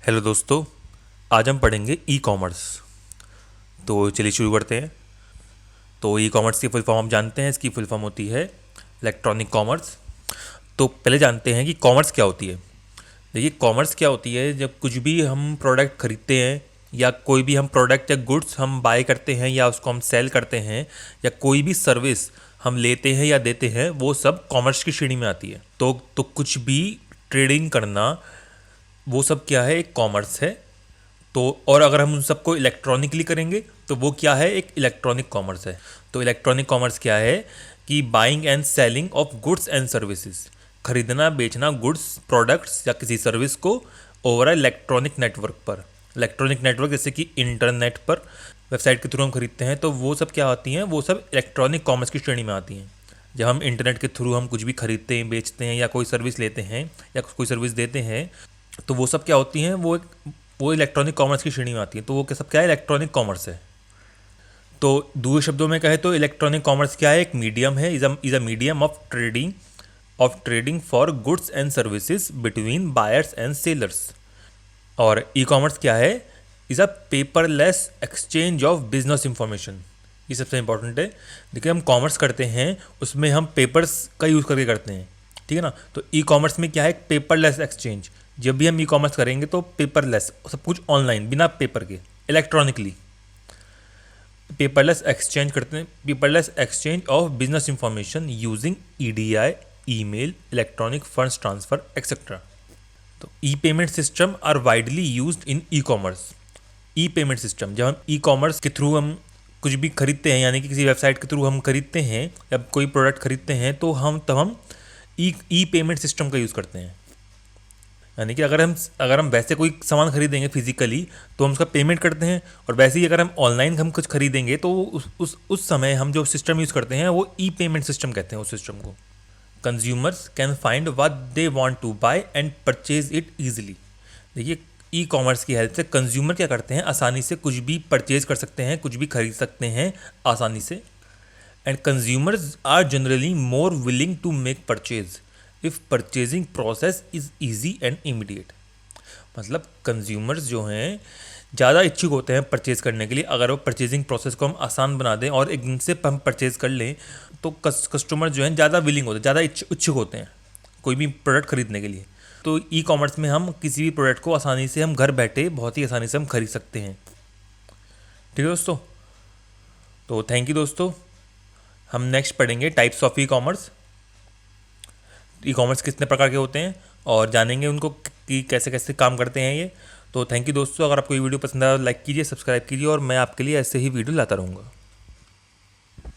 Hello दोस्तों, आज हम पढ़ेंगे ई कॉमर्स। तो चलिए शुरू करते हैं। तो ई कॉमर्स की फुल फॉर्म आप जानते हैं, इसकी फुल फॉर्म होती है इलेक्ट्रॉनिक कॉमर्स। तो पहले जानते हैं कि कॉमर्स क्या होती है। देखिए, कॉमर्स क्या होती है, जब कुछ भी हम प्रोडक्ट खरीदते हैं या कोई भी हम प्रोडक्ट या गुड्स हम बाय करते हैं या उसको हम सेल करते हैं या कोई भी सर्विस हम लेते हैं या देते हैं, वो सब कॉमर्स की श्रेणी में आती है। तो कुछ भी ट्रेडिंग करना, वो सब क्या है, एक कॉमर्स है। तो और अगर हम उन सबको इलेक्ट्रॉनिकली करेंगे तो वो क्या है, एक इलेक्ट्रॉनिक कॉमर्स है। तो इलेक्ट्रॉनिक कॉमर्स क्या है कि buying and selling of goods and services, खरीदना बेचना गुड्स प्रोडक्ट्स या किसी सर्विस को ओवर इलेक्ट्रॉनिक नेटवर्क पर। इलेक्ट्रॉनिक नेटवर्क जैसे कि इंटरनेट पर वेबसाइट के थ्रू हम खरीदते हैं, तो वो सब क्या आती हैं, वो सब इलेक्ट्रॉनिक कॉमर्स की श्रेणी में आती हैं। जब हम इंटरनेट के थ्रू हम कुछ भी खरीदते हैं, बेचते हैं या कोई सर्विस लेते हैं या कोई सर्विस देते हैं, तो वो सब क्या होती हैं, वो इलेक्ट्रॉनिक कॉमर्स की श्रेणी में आती है। तो वो सब क्या है, इलेक्ट्रॉनिक कॉमर्स है। तो दूसरे शब्दों में कहे तो इलेक्ट्रॉनिक कॉमर्स क्या है, एक मीडियम है, is a medium of trading for goods and services between buyers and sellers. और ई कॉमर्स क्या है, is a paperless exchange of business information. ये सबसे इंपॉर्टेंट है। देखिए, हम कॉमर्स करते हैं उसमें हम पेपर्स का यूज़ करके करते हैं, ठीक है ना। तो ई कॉमर्स में क्या है, पेपरलेस एक्सचेंज। जब भी हम ई कॉमर्स करेंगे तो पेपरलेस, सब कुछ ऑनलाइन बिना पेपर के, इलेक्ट्रॉनिकली पेपरलेस एक्सचेंज करते हैं। Paperless exchange of business information using EDI, email, electronic funds transfer etcetera. तो e payment system are widely used in e commerce. E payment system, जब हम ई कॉमर्स के through हम कुछ भी खरीदते हैं, यानी कि किसी वेबसाइट के थ्रू हम खरीदते हैं या कोई प्रोडक्ट खरीदते हैं, तो हम ई पेमेंट सिस्टम का यूज़ करते हैं। यानी कि अगर हम वैसे कोई सामान खरीदेंगे फिजिकली तो हम उसका पेमेंट करते हैं, और वैसे ही अगर हम ऑनलाइन हम कुछ खरीदेंगे तो उस समय हम जो सिस्टम यूज़ करते हैं वो ई पेमेंट सिस्टम कहते हैं उस सिस्टम को। Consumers can find what they want to buy and purchase it easily. देखिए, ई कॉमर्स की हेल्प से कंज्यूमर क्या करते हैं, आसानी से कुछ भी परचेज कर सकते हैं, कुछ भी खरीद सकते हैं आसानी से। And consumers are generally more willing to make purchase if purchasing process is easy and immediate. मतलब कंज्यूमर्स जो हैं ज़्यादा इच्छुक होते हैं परचेज करने के लिए, अगर वो परचेजिंग प्रोसेस को हम आसान बना दें और एक दिन से हम परचेज कर लें, तो कस्टमर जो हैं ज़्यादा विलिंग होते हैं, ज़्यादा इच्छुक होते हैं कोई भी प्रोडक्ट खरीदने के लिए। तो ई कॉमर्स में हम किसी भी प्रोडक्ट को आसानी से हम घर बैठे बहुत ही आसानी से हम खरीद सकते हैं। ठीक है दोस्तों, तो थैंक यू दोस्तों। हम नेक्स्ट पढ़ेंगे types of E commerce. E commerce कितने प्रकार के होते हैं और जानेंगे उनको कि कैसे कैसे काम करते हैं ये। तो थैंक यू दोस्तों। अगर आपको ये वीडियो पसंद आया, लाइक कीजिए, सब्सक्राइब कीजिए, और मैं आपके लिए ऐसे ही वीडियो लाता रहूँगा।